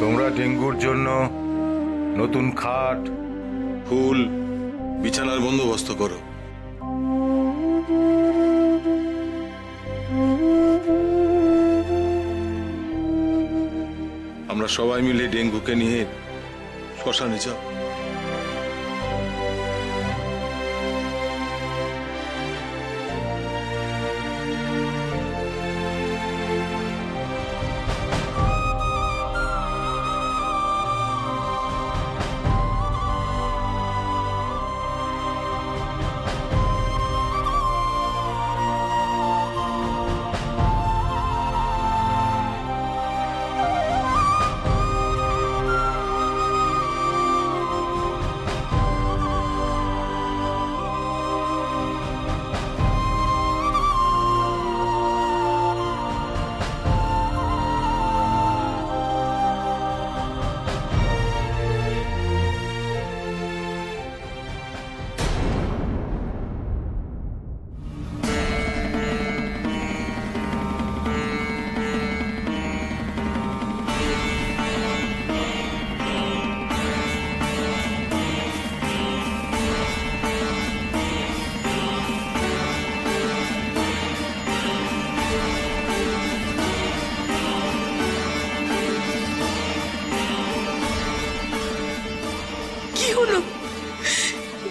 তোমরা ডেঙ্গুর জন্য নতুন খাট, ফুল, বিছানার বন্দোবস্ত করো। আমরা সবাই মিলে ডেঙ্গুকে নিয়ে শ্মশানে যাব।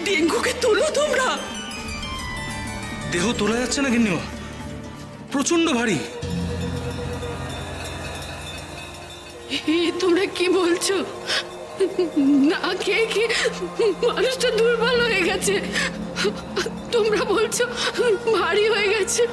ডেঙ্গুকে তোলো তোমরা। দেহ তোলা যাচ্ছে না গিন্নিমা, প্রচন্ড ভারী। তোমরা কি বলছো? না খেয়ে খেয়ে মানুষটা দুর্বল হয়ে গেছে, তোমরা বলছো ভারী হয়ে গেছে।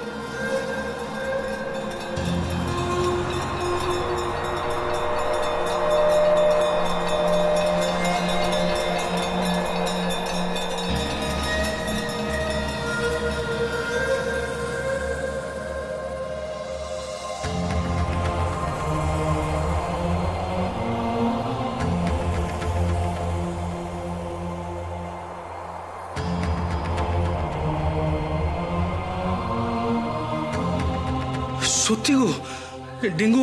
সত্যি গো, ডেঙ্গু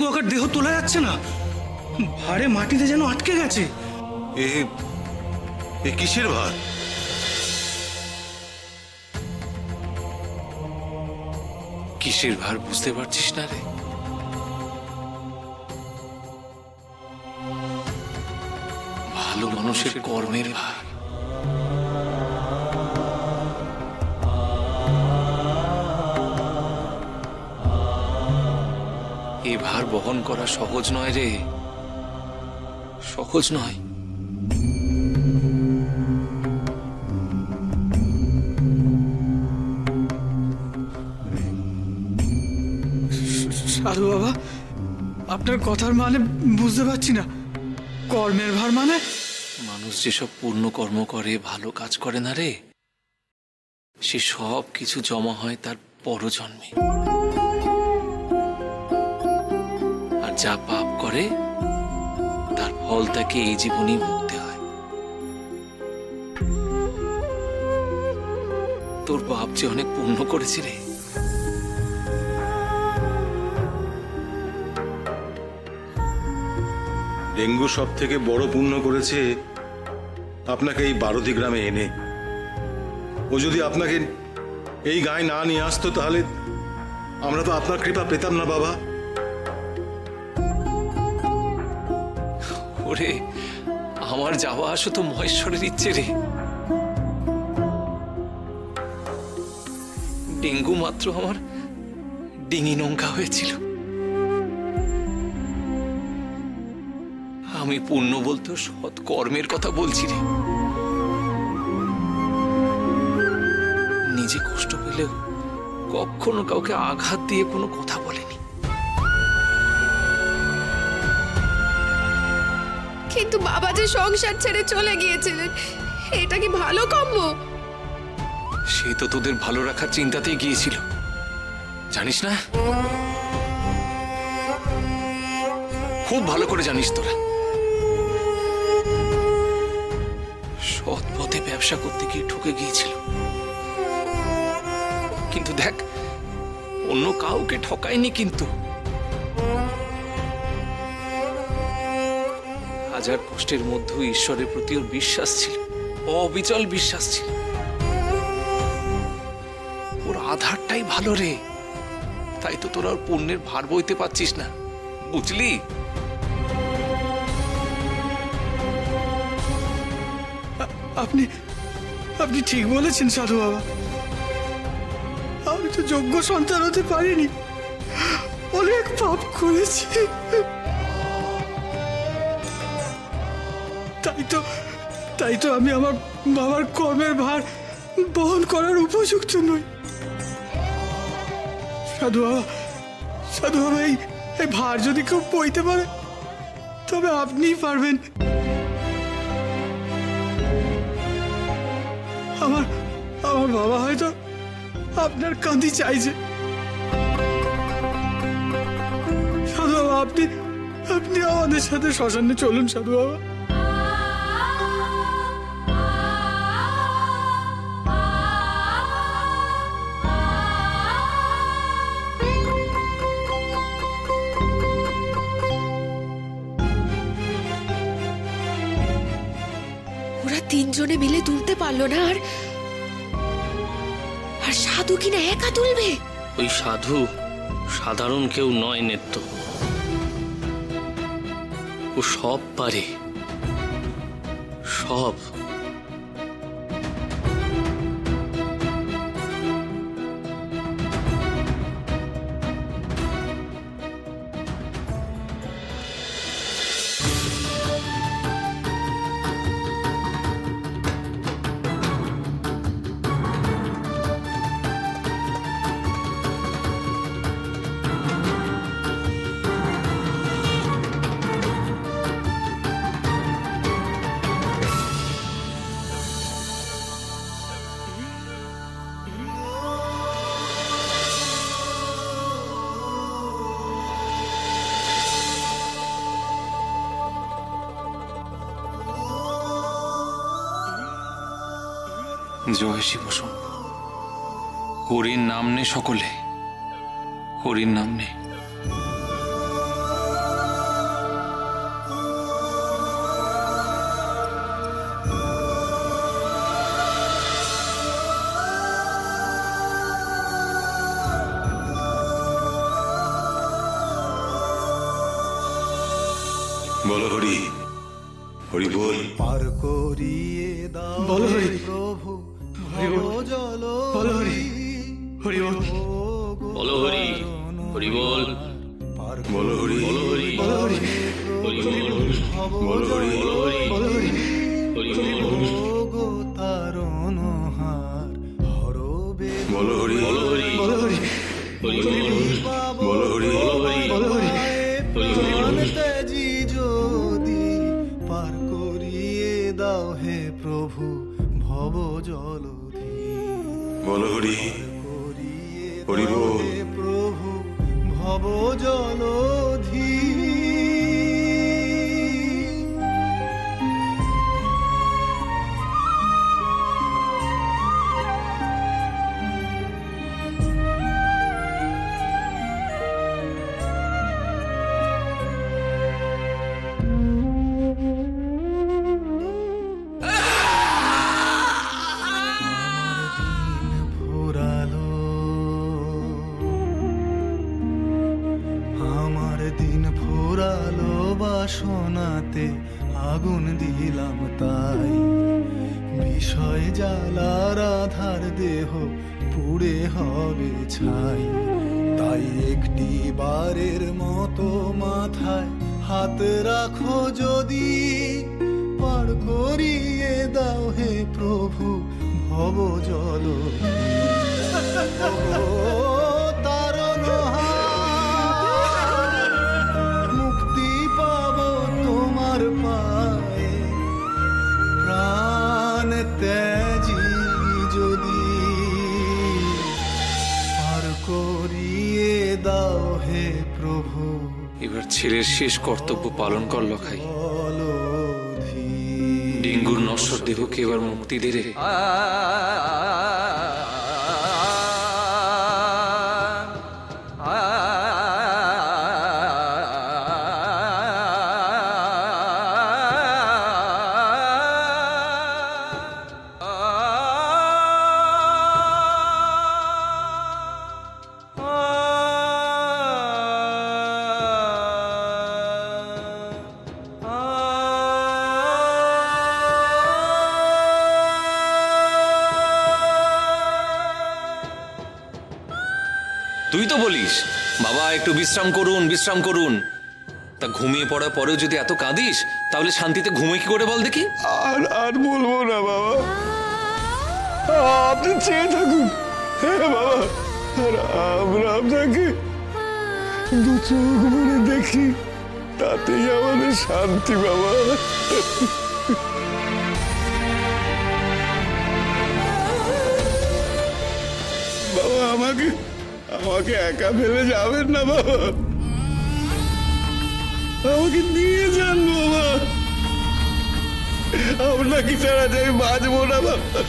আকার দেহ তোলা যাচ্ছে না, ভারে মাটিতে যেন আটকে গেছে। এ কিসের ভার? কিসের ভার বুঝতে পারছিস না রে? ভালো মানুষের কর্মের ভার। এ ভার বহন করা সহজ নয় রে, সহজ নয়। সাধু বাবা, আপনার কথার মানে বুঝতে পারছি না। কর্মের ভার মানে? মানুষ যেসব পূর্ণ কর্ম করে, ভালো কাজ করে না রে, সে সব কিছু জমা হয় তার পরজন্মে। আর যা পাপ করে তার ফল তাকে এই জীবনেই ভুগতে হয়। তোর বাপ যে অনেক পুণ্য করেছে রে। ডেঙ্গু সব থেকে বড় পুণ্য করেছে আপনাকে এই বারোদি গ্রামে এনে। ও যদি আপনাকে এই গায়ে না নিয়ে আসতো তাহলে আমরা তো আপনার কৃপা পেতাম না বাবা। ওরে, আমার যাওয়া আসো তো মহেশ্বরের ইচ্ছে রে। ডেঙ্গু মাত্র আমার ডিঙি নৌকা হয়েছিল। আমি পুণ্য বলতে সৎ কর্মের কথা বলছি রে। নিজে কষ্ট পেলেও কখনো কাউকে আঘাত দিয়ে কোনো কথা বলেনি। কিন্তু বাবা যে সংসার ছেড়ে চলে গিয়েছিলেন, এটা কি ভালো কর্ম? সে তো তোদের ভালো রাখার চিন্তাতেই গিয়েছিল, জানিস না? খুব ভালো করে জানিস তোরা। সৎ পথে ব্যবসা করতে গিয়ে ঠকে গিয়েছিল। কিন্তু দেখ, অন্য কাউকে ঠকায়নি, কিন্তু হাজার কষ্টের মধ্যেও ঈশ্বরের প্রতি ওর বিশ্বাস ছিল, অবিচল বিশ্বাস ছিল। ওর আধারটাই ভালো রে, তাই তো তোরা ওর পুণ্যের ভার বইতে পারছিস না, বুঝলি? আপনি আপনি ঠিক বলেছেন সাধু বাবা। আমি তো যোগ্য সন্তান হতে পারিনি, অনেক পাপ করেছি। তাই তো আমি আমার বাবার কর্মের ভার বহন করার উপযুক্ত নই। সাধু বাবা, এই ভার যদি কেউ বইতে পারে তবে আপনিই পারবেন। আমার বাবা হয়তো আপনার কাঁধি চাইছে। সাধু বাবা, আপনি আমাদের সাথে শ্মশানে চলুন সাধু বাবা। ওরা তিনজনে মিলে তুলতে পারলো না, আর সাধু কিনা একা তুলবে? ওই সাধু সাধারণ কেউ নয় নেত্য, ও সব পারে, সব। জয় শিব শম্ভু। হরির নাম নে সকলে, হরির নাম নে। বলো হরি, হরি বল। পার করিয়ে দাও বলো হরি, প্রভু, হরি বল, বলো হরি, হরি বল, বলো হরি, হরি বল, বলো হরি, বলো হরি, বলো হরি, হরি বল, বলো হরি, বলো হরি, বলো হরি, হরি বল, গো তারণহার হরবে বলো হরি, বলো হরি, বলো হরি, হরি বল, বলো হরি, বলো হরি, বলো হরি, প্রাণ তেজি যদি পার করিয়ে দাও হে প্রভু ভব জলধি। বলো হরি, করিয়ে হরি দাও বল। হে প্রভু ভব জলধি। আমার দিন ফুরালো বাসনাতে আগুন দিলাম তাই, বিষয় জ্বালার আধার দেহ পুড়ে হবে ছাই। তাই একটি বারের মতো মাথায় হাত রাখো যদি, পার করিয়ে দাও হে প্রভু ভব জল। মুক্তি পাব তোমার পায়ে, প্রাণ ত্যাজি যদি পার করিয়ে দাও হে প্রভু এবার ছেলের শেষ কর্তব্য পালন কর লখাই। জলধি। ডেঙ্গুর নশ্বর দেহকে এবার মুক্তি দে রে। তো বলিস বাবা একটু বিশ্রাম করুন বিশ্রাম করুন, তা ঘুমিয়ে পড়ার পরেও যদি এত কাঁদিস তাহলে শান্তিতে ঘুমে কি করে বল দেখি? আর আর বলবো না বাবা, আপনি চেয়ে থাকুন। হ্যাঁ বাবা, আর আমরা আপনাকে দু চোখ ভরে দেখি, তাতেই আমাদের শান্তি বাবা। বাবা আমাকে আমাকে একা ফেলে যাবেন না বাবা, আমাকে নিয়ে যান বাবা, আপনাকে ছাড়া যে আমি বাঁচবো না বাবা।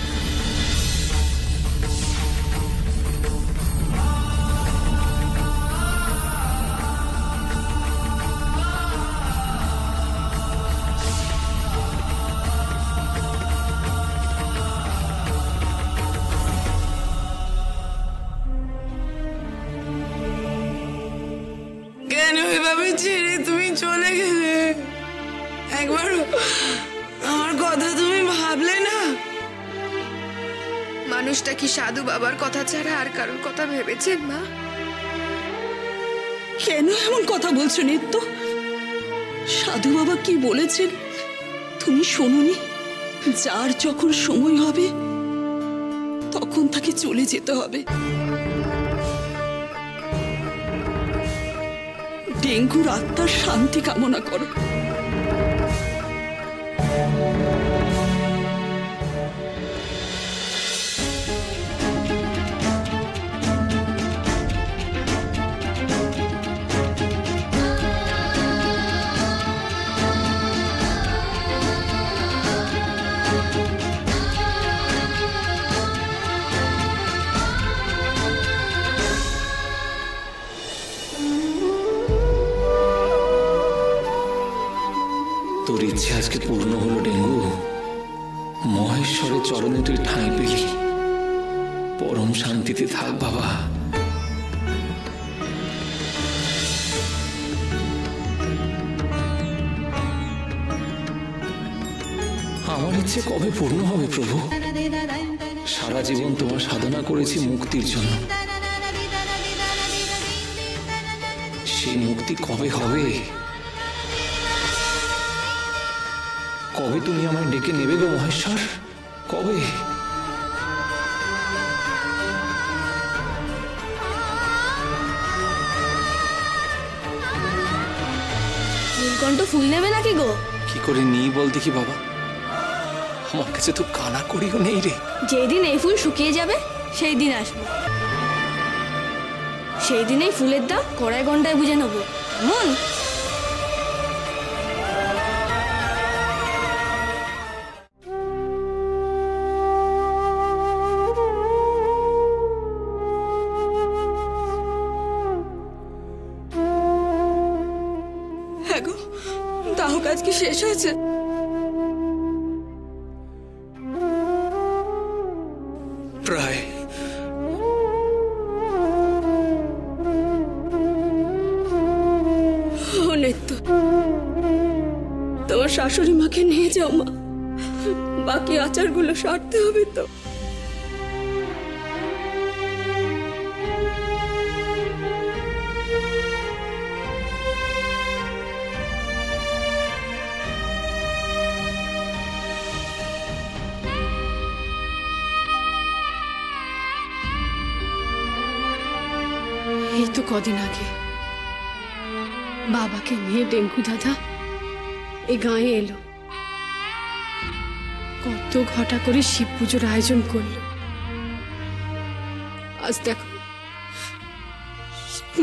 কেন এভাবে ছেড়ে তুমি চলে গেলে? একবার আমার কথা তুমি ভাবলে না? মানুষটা কি সাধু বাবার কথা ছাড়া আর কারোর কথা ভেবেছেন মা? কেন এমন কথা বলছো নিত্য? সাধু বাবা কি বলেছেন তুমি শোনোনি? যার যখন সময় হবে তখন তাকে চলে যেতে হবে। ডেঙ্গুর আত্মার শান্তি কামনা করো। তোর ইচ্ছে আজকে পূর্ণ হলো ডেঙ্গু। মহেশ্বরের চরণে তুই ঠাঁই পেলি, পরম শান্তিতে থাক বাবা। আমার ইচ্ছে কবে পূর্ণ হবে প্রভু? সারা জীবন তোমার সাধনা করেছি মুক্তির জন্য, সেই মুক্তি কবে হবে? কবে তুমি আমায় ডেকে নেবে গো মহেশ্বর? কবে? নীলকণ্ঠ ফুল নেবে নাকি গো? কি করে নিই বল দেখি বাবা, আমার কাছে তো কানা করিও নেই রে। যেদিন এই ফুল শুকিয়ে যাবে সেই দিন আসবো, সেই দিন এই ফুলের দাম কড়াই ঘন্টায় বুঝে নেবো। কেমন? হ্যাঁ গো, দাহ কাজ কি শেষ হয়েছে? প্রায়। নিত্য, তোমার শাশুড়ি মাকে নিয়ে যাও মা, বাকি আচারগুলো সারতে হবে তো। এই তো কদিন আগে বাবাকে নিয়ে ডেঙ্গু দাদা এ গাঁয়ে এলো, কত ঘটা করে শিব পুজোর আয়োজন করলো। আজ দেখো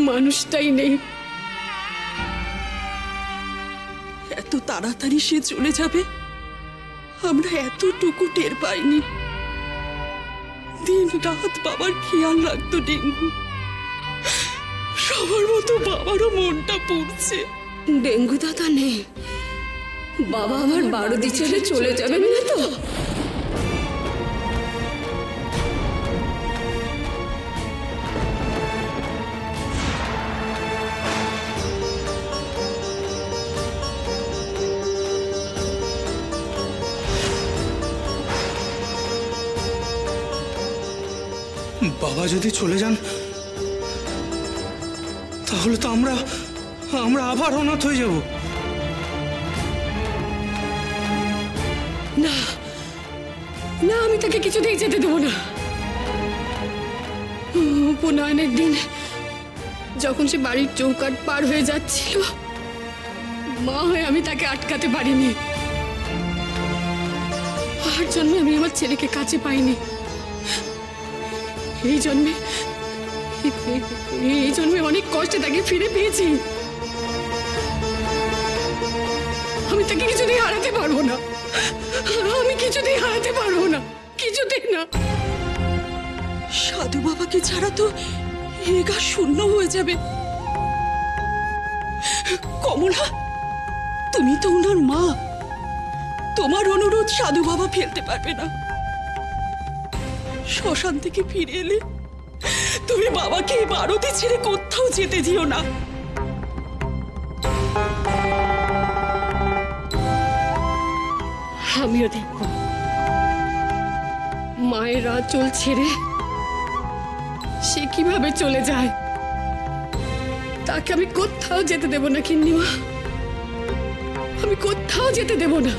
মানুষটাই নেই। এত তাড়াতাড়ি সে চলে যাবে আমরা এতটুকু টের পাইনি। দিন রাত বাবার খেয়াল রাখতো ডেঙ্গু, সবার মতো বাবারও মনটা পড়ছে। ডেঙ্গু দাদা নেই, বাবা আমার বারোদি ছেড়ে চলে যাবেন না তো? বাবা যদি চলে যান তাহলে তো আমরা আমরা আবার অনাথ হয়ে যাব। না না, আমি তাকে কিছুতেই যেতে দেবো না। উপনয়নের দিন যখন সে বাড়ির চৌকাঠ পার হয়ে যাচ্ছিল, মা হয়ে আমি তাকে আটকাতে পারিনি। আর জন্মে আমি আমার ছেলেকে কাছে পাইনি। এই জন্মে অনেক কষ্টে তাকে ফিরে পেয়েছি। আমি তাকে কিছুতেই হারাতে পারবো না। আমি কিছুতেই হারাতে পারবো না, কিছুতেই না। সাধু বাবাকে ছাড়া তো এ গা শূন্য হয়ে যাবে। কমলা, তুমি তো ওনার মা, তোমার অনুরোধ সাধু বাবা ফেলতে পারবে না। শ্মশান থেকে ফিরে এলে তুমি বাবাকে এই বাড়িতে ছেড়ে কোথাও যেতে দিও না। আমিও দেখব মায়ের আঁচল ছেড়ে সে কিভাবে চলে যায়। তাকে আমি কোথাও যেতে দেব না কিন্নিমা, আমি কোথাও যেতে দেব না।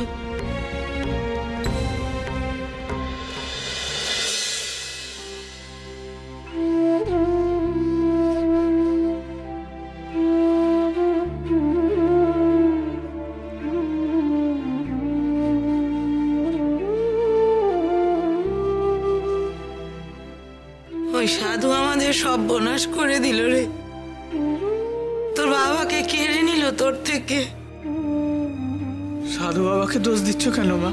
ওই সাধু আমাদের সব বনাশ করে দিল রে। তোর বাবাকে কেড়ে নিল তোর থেকে। সাধু বাবাকে দোষ দিচ্ছ কেন মা?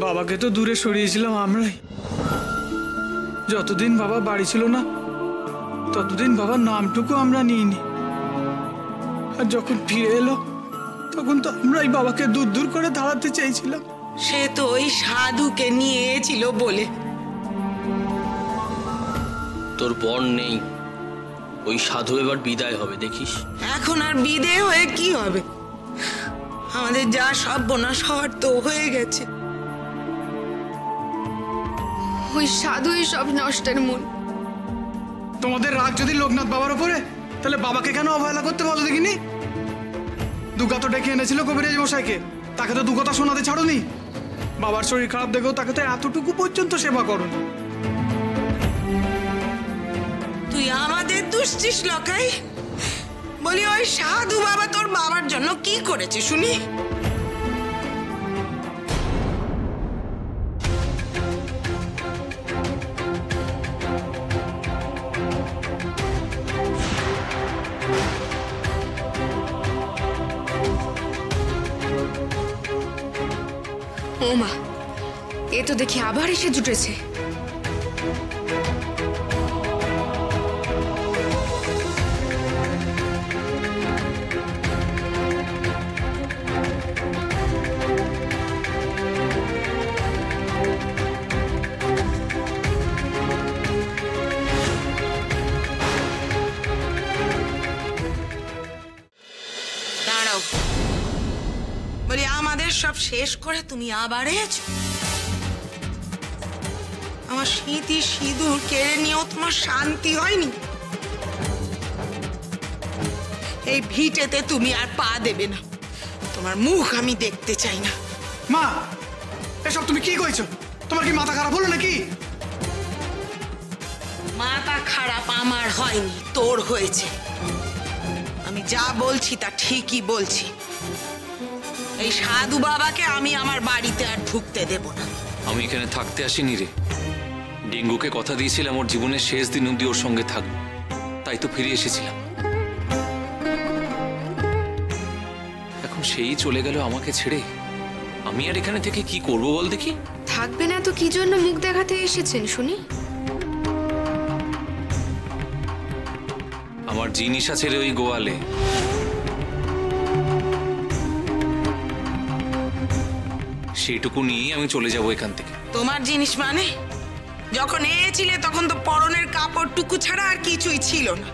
বাবাকে তো দূরে সরিয়েছিলাম আমরাই। যতদিন বাবা বাড়ি ছিল না ততদিন বাবার নামটুকু আমরা নিইনি। আর যখন ফিরে এলো তখন তো আমরাই বাবাকে দূর দূর করে দাঁড়াতে চাইছিলাম। সে তো ওই সাধুকে নিয়ে এছিল বলে। তোর বর নেই, ওই সাধু এবার বিদায় হবে দেখিস। এখন আর বিদে হয়ে কি হবে? আমাদের যা সব বনাশ হওয়ার তো হয়ে গেছে। ওই সাধুই সব নষ্টের মূল। তোমাদের রাগ যদি লোকনাথ বাবার উপরে, তাহলে বাবাকে কেন অবহেলা করতে বলো দেখিনি? দুর্গা তো ডেকে এনেছিল কবিরাজ মশাইকে, তাকে তো দু কথা শোনাতে ছাড়োনি। বাবার শরীর খারাপ দেখেও তাকে তো এতটুকু পর্যন্ত সেবা করোনি। তুই আমাদের দুষ্টিস লকাই? বলি ওই সাধু বাবা তোর বাবার জন্য কি করেছে শুনি? ও মা, এ তো দেখি আবার এসে জুটেছে। দাঁড়াও, বলি আমাদের সব শেষ করে তুমি আবার এসেছো? আমার স্মৃতি সিঁদুর কেড়ে নিয়েও তোমার শান্তি হয়নি? এই ভিটেতে তুমি আর পা দেবে না। তোমার মুখ আমি দেখতে চাই না। মা, এসব তুমি কি কইছো? তোমার কি মাথা খারাপ হলো নাকি? মাথা খারাপ আমার হয়নি, তোর হয়েছে। আমি যা বলছি তা ঠিকই বলছি। এই সাধু বাবাকে আমি আমার বাড়িতে আর ঢুকতে দেব না। আমি এখানে থাকতে আসিনি রে। ডেঙ্গুকে কথা দিয়েছিলাম ওর জীবনের শেষ দিন অব্দি ওর সঙ্গে থাকবো, তাই তো ফিরে এসেছিলাম। এখন সেই চলে গেল আমাকে ছেড়ে। আমি আর এখানে থেকে কি করবো বল দেখি? থাকবে না তো কি জন্য মুখ দেখাতে এসেছেন শুনি? আমার জিনিস আছে রে ওই গোয়ালে। সেইটুকু নিয়েই আমি চলে যাব এখান থেকে। তোমার জিনিস মানে? যখন এসেছিলে তখন তো পরনের কাপড়টুকু ছাড়া আর কিছুই ছিল না।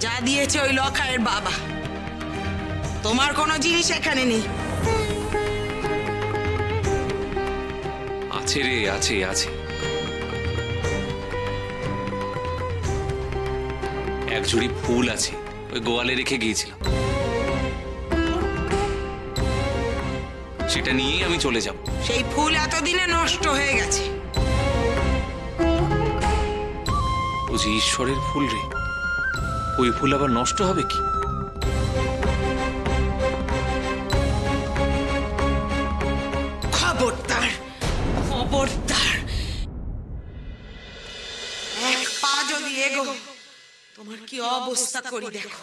যা দিয়েছে ওই লখায়ের বাবা। তোমার কোনো জিনিস এখানে নেই। আছে রে, আছে আছে। এক ঝুড়ি ফুল আছে, ওই গোয়ালে রেখে গিয়েছিলাম। সেটা নিয়েই আমি চলে যাব। সেই ফুল এতদিনে নষ্ট হয়ে গেছে। ও যে ঈশ্বরের ফুল রে, ওই ফুল আবার নষ্ট হবে কি? খবরদার, খবরদার, এক পা যদি এগো তোমার কি অবস্থা করি দেখো।